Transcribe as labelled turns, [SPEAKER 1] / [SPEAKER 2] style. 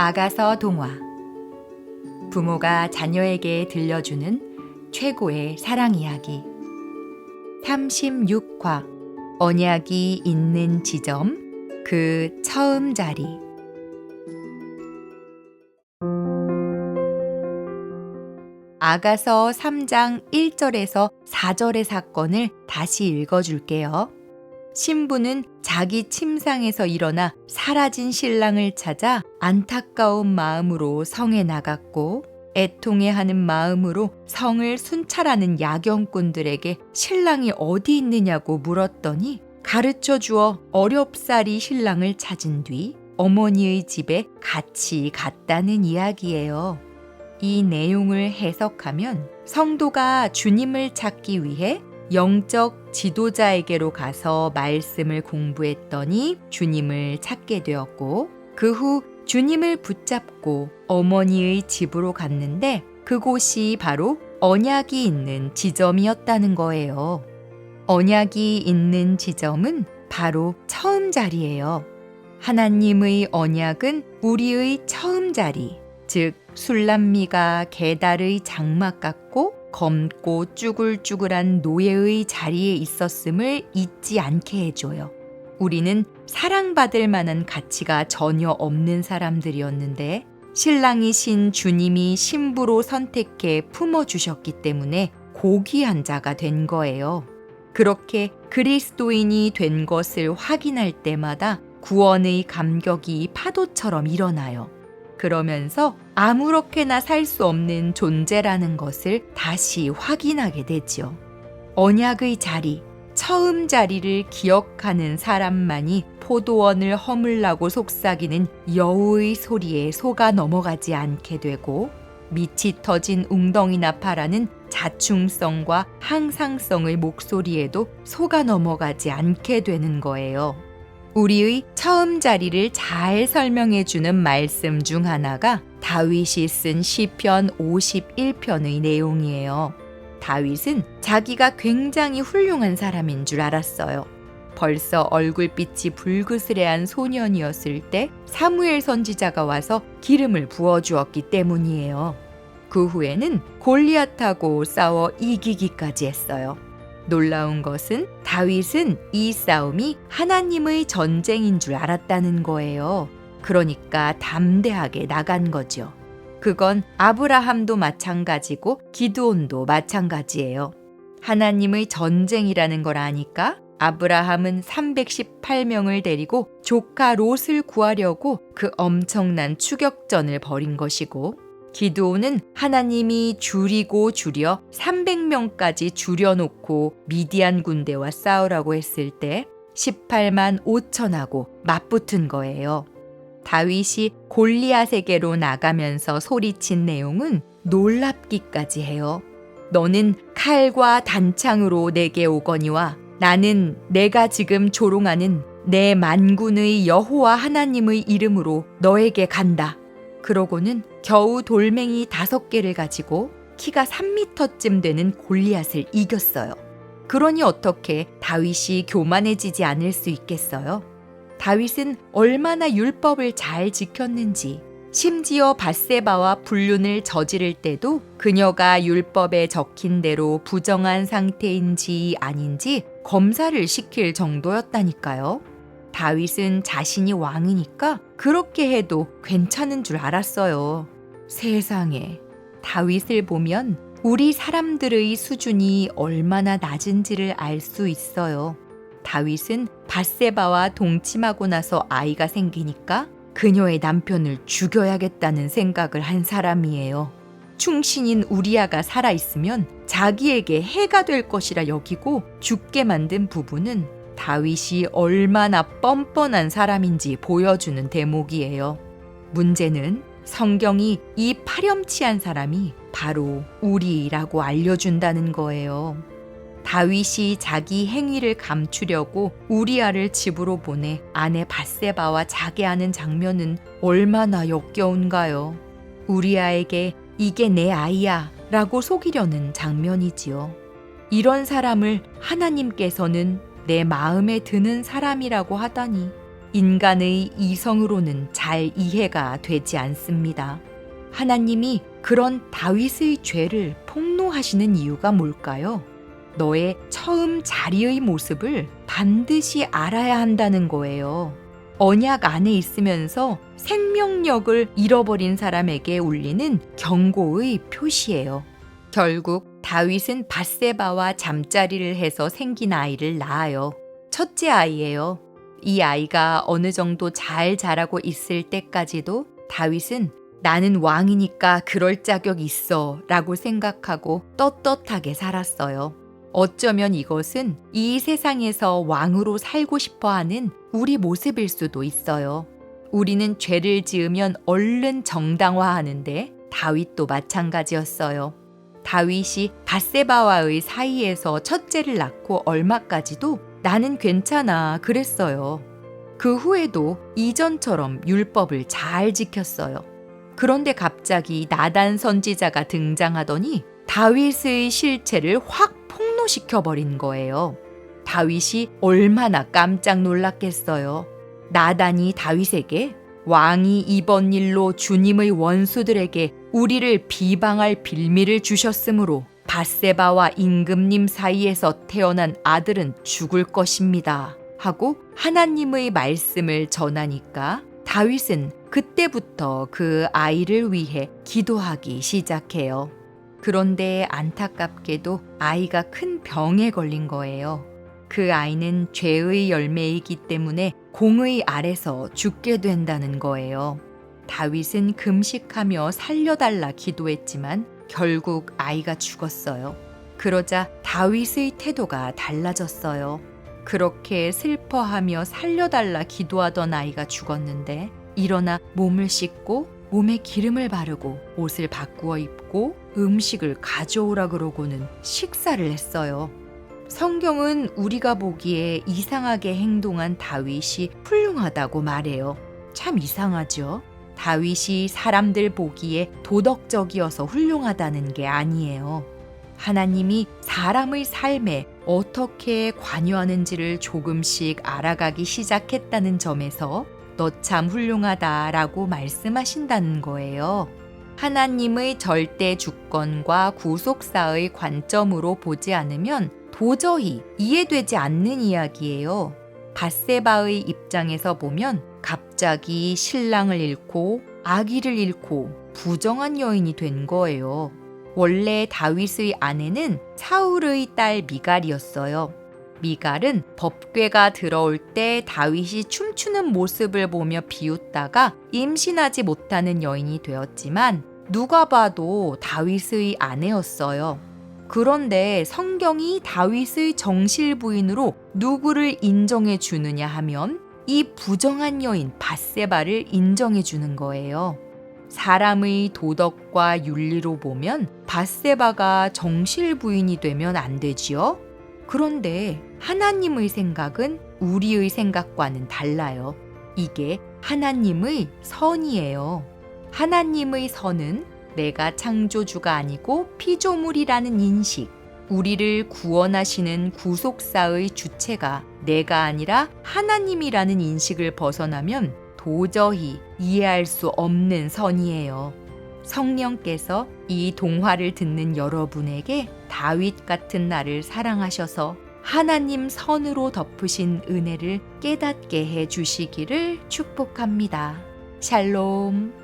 [SPEAKER 1] 아가서 동화. 부모가 자녀에게 들려주는 최고의 사랑 이야기. 36화. 언약이 있는 지점, 그 처음 자리. 아가서 3장 1절에서 4절의 사건을 다시 읽어줄게요. 신부는 자기 침상에서 일어나 사라진 신랑을 찾아 안타까운 마음으로 성에 나갔고, 애통해하는 마음으로 성을 순찰하는 야경꾼들에게 신랑이 어디 있느냐고 물었더니 가르쳐 주어 어렵사리 신랑을 찾은 뒤 어머니의 집에 같이 갔다는 이야기예요. 이 내용을 해석하면 성도가 주님을 찾기 위해 영적 지도자에게로 가서 말씀을 공부했더니 주님을 찾게 되었고, 그 후 주님을 붙잡고 어머니의 집으로 갔는데 그곳이 바로 언약이 있는 지점이었다는 거예요. 언약이 있는 지점은 바로 처음 자리예요. 하나님의 언약은 우리의 처음 자리, 즉 술람미가 게달의 장막 같고 검고 쭈글쭈글한 노예의 자리에 있었음을 잊지 않게 해줘요. 우리는 사랑받을 만한 가치가 전혀 없는 사람들이었는데 신랑이신 주님이 신부로 선택해 품어주셨기 때문에 고귀한 자가 된 거예요. 그렇게 그리스도인이 된 것을 확인할 때마다 구원의 감격이 파도처럼 일어나요. 그러면서 아무렇게나 살 수 없는 존재라는 것을 다시 확인하게 되죠. 언약의 자리, 처음 자리를 기억하는 사람만이 포도원을 허물라고 속삭이는 여우의 소리에 속아 넘어가지 않게 되고, 밑이 터진 웅덩이나 파라는 자충성과 항상성의 목소리에도 속아 넘어가지 않게 되는 거예요. 우리의 처음 자리를 잘 설명해주는 말씀 중 하나가 다윗이 쓴 시편 51편의 내용이에요. 다윗은 자기가 굉장히 훌륭한 사람인 줄 알았어요. 벌써 얼굴빛이 불그스레한 소년이었을 때 사무엘 선지자가 와서 기름을 부어주었기 때문이에요. 그 후에는 골리앗하고 싸워 이기기까지 했어요. 놀라운 것은 다윗은 이 싸움이 하나님의 전쟁인 줄 알았다는 거예요. 그러니까 담대하게 나간 거죠. 그건 아브라함도 마찬가지고 기드온도 마찬가지예요. 하나님의 전쟁이라는 걸 아니까 아브라함은 318명을 데리고 조카 롯을 구하려고 그 엄청난 추격전을 벌인 것이고, 기드온은 하나님이 줄이고 줄여 300명까지 줄여놓고 미디안 군대와 싸우라고 했을 때 18만 5천하고 맞붙은 거예요. 다윗이 골리앗에게로 나가면서 소리친 내용은 놀랍기까지 해요. 너는 칼과 단창으로 내게 오거니와 나는 내가 지금 조롱하는 내 만군의 여호와 하나님의 이름으로 너에게 간다. 그러고는 겨우 돌멩이 5개를 가지고 키가 3미터쯤 되는 골리앗을 이겼어요. 그러니 어떻게 다윗이 교만해지지 않을 수 있겠어요? 다윗은 얼마나 율법을 잘 지켰는지, 심지어 밧세바와 불륜을 저지를 때도 그녀가 율법에 적힌 대로 부정한 상태인지 아닌지 검사를 시킬 정도였다니까요. 다윗은 자신이 왕이니까 그렇게 해도 괜찮은 줄 알았어요. 세상에, 다윗을 보면 우리 사람들의 수준이 얼마나 낮은지를 알 수 있어요. 다윗은 밧세바와 동침하고 나서 아이가 생기니까 그녀의 남편을 죽여야겠다는 생각을 한 사람이에요. 충신인 우리아가 살아있으면 자기에게 해가 될 것이라 여기고 죽게 만든 부부는 다윗이 얼마나 뻔뻔한 사람인지 보여주는 대목이에요. 문제는 성경이 이 파렴치한 사람이 바로 우리라고 알려준다는 거예요. 다윗이 자기 행위를 감추려고 우리아를 집으로 보내 아내 밧세바와 자게 하는 장면은 얼마나 역겨운가요. 우리아에게 이게 내 아이야 라고 속이려는 장면이지요. 이런 사람을 하나님께서는 내 마음에 드는 사람이라고 하다니 인간의 이성으로는 잘 이해가 되지 않습니다. 하나님이 그런 다윗의 죄를 폭로하시는 이유가 뭘까요? 너의 처음 자리의 모습을 반드시 알아야 한다는 거예요. 언약 안에 있으면서 생명력을 잃어버린 사람에게 울리는 경고의 표시예요. 결국 다윗은 밧세바와 잠자리를 해서 생긴 아이를 낳아요. 첫째 아이예요. 이 아이가 어느 정도 잘 자라고 있을 때까지도 다윗은 나는 왕이니까 그럴 자격 있어 라고 생각하고 떳떳하게 살았어요. 어쩌면 이것은 이 세상에서 왕으로 살고 싶어 하는 우리 모습일 수도 있어요. 우리는 죄를 지으면 얼른 정당화하는데 다윗도 마찬가지였어요. 다윗이 밧세바와의 사이에서 첫째를 낳고 얼마까지도 나는 괜찮아 그랬어요. 그 후에도 이전처럼 율법을 잘 지켰어요. 그런데 갑자기 나단 선지자가 등장하더니 다윗의 실체를 확 폭로시켜버린 거예요. 다윗이 얼마나 깜짝 놀랐겠어요. 나단이 다윗에게 왕이 이번 일로 주님의 원수들에게 우리를 비방할 빌미를 주셨으므로 밧세바와 임금님 사이에서 태어난 아들은 죽을 것입니다 하고 하나님의 말씀을 전하니까 다윗은 그때부터 그 아이를 위해 기도하기 시작해요. 그런데 안타깝게도 아이가 큰 병에 걸린 거예요. 그 아이는 죄의 열매이기 때문에 공의 아래서 죽게 된다는 거예요. 다윗은 금식하며 살려달라 기도했지만 결국 아이가 죽었어요. 그러자 다윗의 태도가 달라졌어요. 그렇게 슬퍼하며 살려달라 기도하던 아이가 죽었는데 일어나 몸을 씻고 몸에 기름을 바르고 옷을 바꾸어 입고 음식을 가져오라 그러고는 식사를 했어요. 성경은 우리가 보기에 이상하게 행동한 다윗이 훌륭하다고 말해요. 참 이상하죠? 다윗이 사람들 보기에 도덕적이어서 훌륭하다는 게 아니에요. 하나님이 사람의 삶에 어떻게 관여하는지를 조금씩 알아가기 시작했다는 점에서 너 참 훌륭하다라고 말씀하신다는 거예요. 하나님의 절대 주권과 구속사의 관점으로 보지 않으면 도저히 이해되지 않는 이야기예요. 밧세바의 입장에서 보면 갑자기 신랑을 잃고 아기를 잃고 부정한 여인이 된 거예요. 원래 다윗의 아내는 사울의 딸 미갈이었어요. 미갈은 법궤가 들어올 때 다윗이 춤추는 모습을 보며 비웃다가 임신하지 못하는 여인이 되었지만 누가 봐도 다윗의 아내였어요. 그런데 성경이 다윗의 정실 부인으로 누구를 인정해 주느냐 하면 이 부정한 여인 밧세바를 인정해 주는 거예요. 사람의 도덕과 윤리로 보면 밧세바가 정실 부인이 되면 안 되지요. 그런데 하나님의 생각은 우리의 생각과는 달라요. 이게 하나님의 선이에요. 하나님의 선은 내가 창조주가 아니고 피조물이라는 인식, 우리를 구원하시는 구속사의 주체가 내가 아니라 하나님이라는 인식을 벗어나면 도저히 이해할 수 없는 선이에요. 성령께서 이 동화를 듣는 여러분에게 다윗 같은 나를 사랑하셔서 하나님 선으로 덮으신 은혜를 깨닫게 해 주시기를 축복합니다. 샬롬.